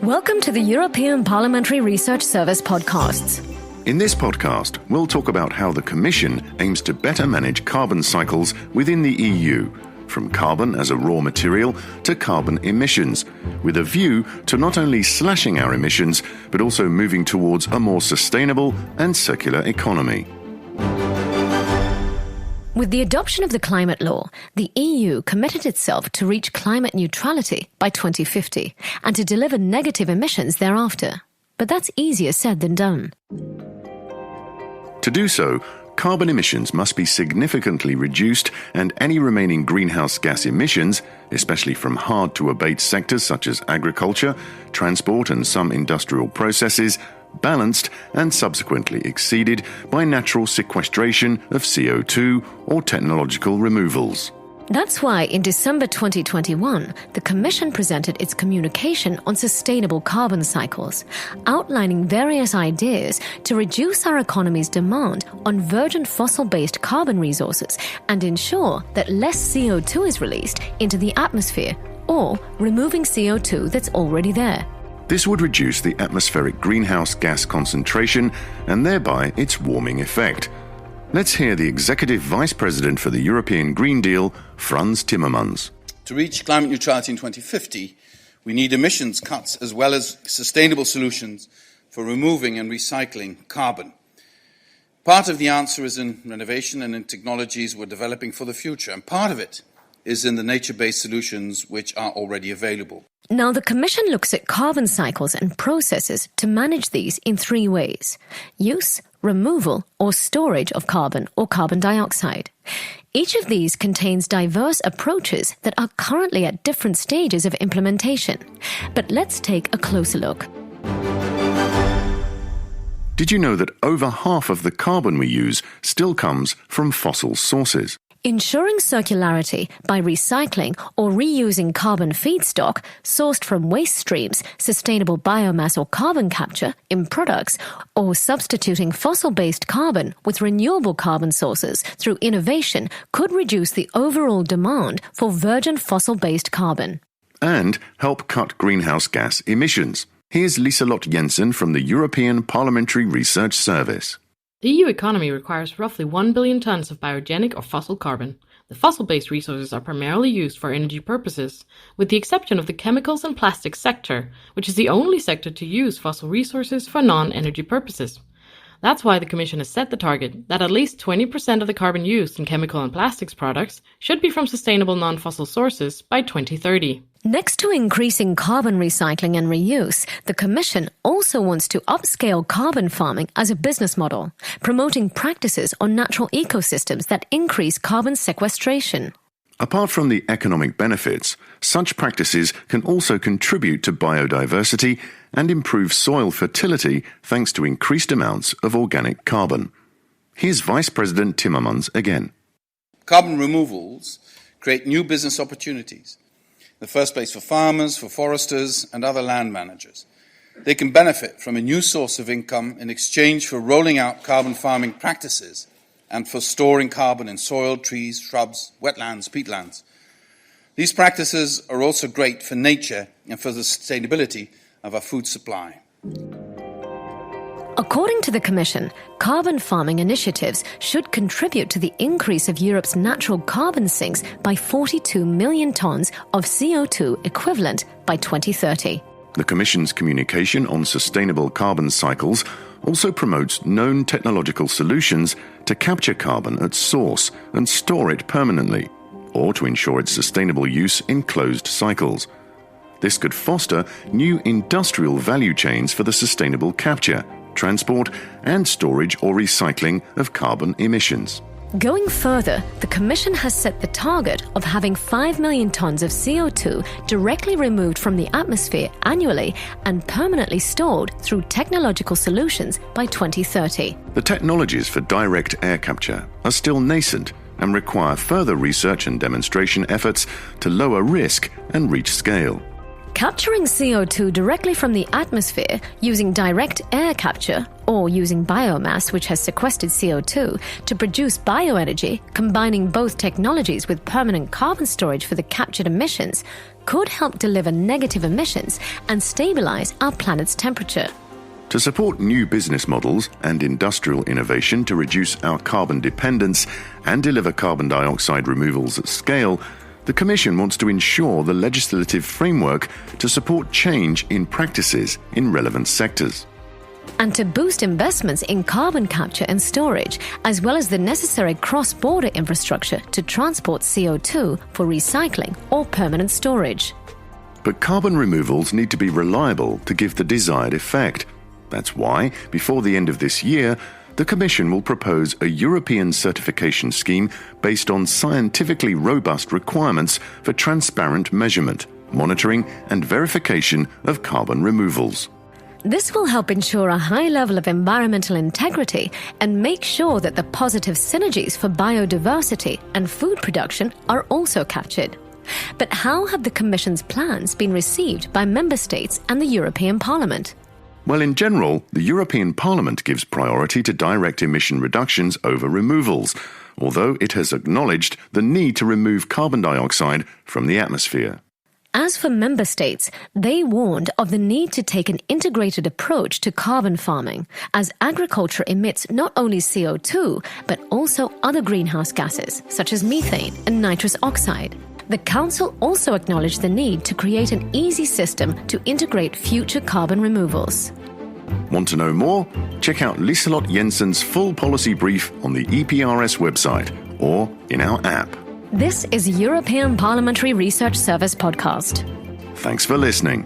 Welcome to the European Parliamentary Research Service podcasts. In this podcast, we'll talk about how the Commission aims to better manage carbon cycles within the EU, from carbon as a raw material to carbon emissions, with a view to not only slashing our emissions, but also moving towards a more sustainable and circular economy. With the adoption of the climate law, the EU committed itself to reach climate neutrality by 2050 and to deliver negative emissions thereafter. But that's easier said than done. To do so, carbon emissions must be significantly reduced and any remaining greenhouse gas emissions, especially from hard-to-abate sectors such as agriculture, transport and some industrial processes, balanced and subsequently exceeded by natural sequestration of CO2 or technological removals. That's why in December 2021, the Commission presented its communication on sustainable carbon cycles, outlining various ideas to reduce our economy's demand on virgin fossil-based carbon resources and ensure that less CO2 is released into the atmosphere or removing CO2 that's already there. This would reduce the atmospheric greenhouse gas concentration and thereby its warming effect. Let's hear the Executive Vice President for the European Green Deal, Frans Timmermans. To reach climate neutrality in 2050, we need emissions cuts as well as sustainable solutions for removing and recycling carbon. Part of the answer is in renovation and in technologies we're developing for the future, and part of it is in the nature-based solutions which are already available. Now, the Commission looks at carbon cycles and processes to manage these in three ways: use, removal, or storage of carbon or carbon dioxide. Each of these contains diverse approaches that are currently at different stages of implementation. But let's take a closer look. Did you know that over half of the carbon we use still comes from fossil sources? Ensuring circularity by recycling or reusing carbon feedstock sourced from waste streams, sustainable biomass or carbon capture in products, or substituting fossil-based carbon with renewable carbon sources through innovation could reduce the overall demand for virgin fossil-based carbon. And help cut greenhouse gas emissions. Here's Lieselot Jensen from the European Parliamentary Research Service. The EU economy requires roughly 1 billion tons of biogenic or fossil carbon. The fossil-based resources are primarily used for energy purposes, with the exception of the chemicals and plastics sector, which is the only sector to use fossil resources for non-energy purposes. That's why the Commission has set the target that at least 20% of the carbon used in chemical and plastics products should be from sustainable non-fossil sources by 2030. Next to increasing carbon recycling and reuse, the Commission also wants to upscale carbon farming as a business model, promoting practices on natural ecosystems that increase carbon sequestration. Apart from the economic benefits, such practices can also contribute to biodiversity and improve soil fertility thanks to increased amounts of organic carbon. Here's Vice President Timmermans again. Carbon removals create new business opportunities. In the first place for farmers, for foresters and other land managers. They can benefit from a new source of income in exchange for rolling out carbon farming practices and for storing carbon in soil, trees, shrubs, wetlands, peatlands. These practices are also great for nature and for the sustainability of our food supply. According to the Commission, carbon farming initiatives should contribute to the increase of Europe's natural carbon sinks by 42 million tons of CO2 equivalent by 2030. The Commission's communication on sustainable carbon cycles also promotes known technological solutions to capture carbon at source and store it permanently, or to ensure its sustainable use in closed cycles. This could foster new industrial value chains for the sustainable capture, transport and storage or recycling of carbon emissions. Going further, the Commission has set the target of having 5 million tons of CO2 directly removed from the atmosphere annually and permanently stored through technological solutions by 2030. The technologies for direct air capture are still nascent and require further research and demonstration efforts to lower risk and reach scale. Capturing CO2 directly from the atmosphere using direct air capture, or using biomass, which has sequestered CO2, to produce bioenergy, combining both technologies with permanent carbon storage for the captured emissions, could help deliver negative emissions and stabilize our planet's temperature. To support new business models and industrial innovation to reduce our carbon dependence and deliver carbon dioxide removals at scale, the Commission wants to ensure the legislative framework to support change in practices in relevant sectors. And to boost investments in carbon capture and storage, as well as the necessary cross-border infrastructure to transport CO2 for recycling or permanent storage. But carbon removals need to be reliable to give the desired effect. That's why, before the end of this year, the Commission will propose a European certification scheme based on scientifically robust requirements for transparent measurement, monitoring and verification of carbon removals. This will help ensure a high level of environmental integrity and make sure that the positive synergies for biodiversity and food production are also captured. But how have the Commission's plans been received by Member States and the European Parliament? Well, in general, the European Parliament gives priority to direct emission reductions over removals, although it has acknowledged the need to remove carbon dioxide from the atmosphere. As for Member States, they warned of the need to take an integrated approach to carbon farming, as agriculture emits not only CO2, but also other greenhouse gases, such as methane and nitrous oxide. The Council also acknowledged the need to create an easy system to integrate future carbon removals. Want to know more? Check out Liselott Jensen's full policy brief on the EPRS website or in our app. This is European Parliamentary Research Service podcast. Thanks for listening.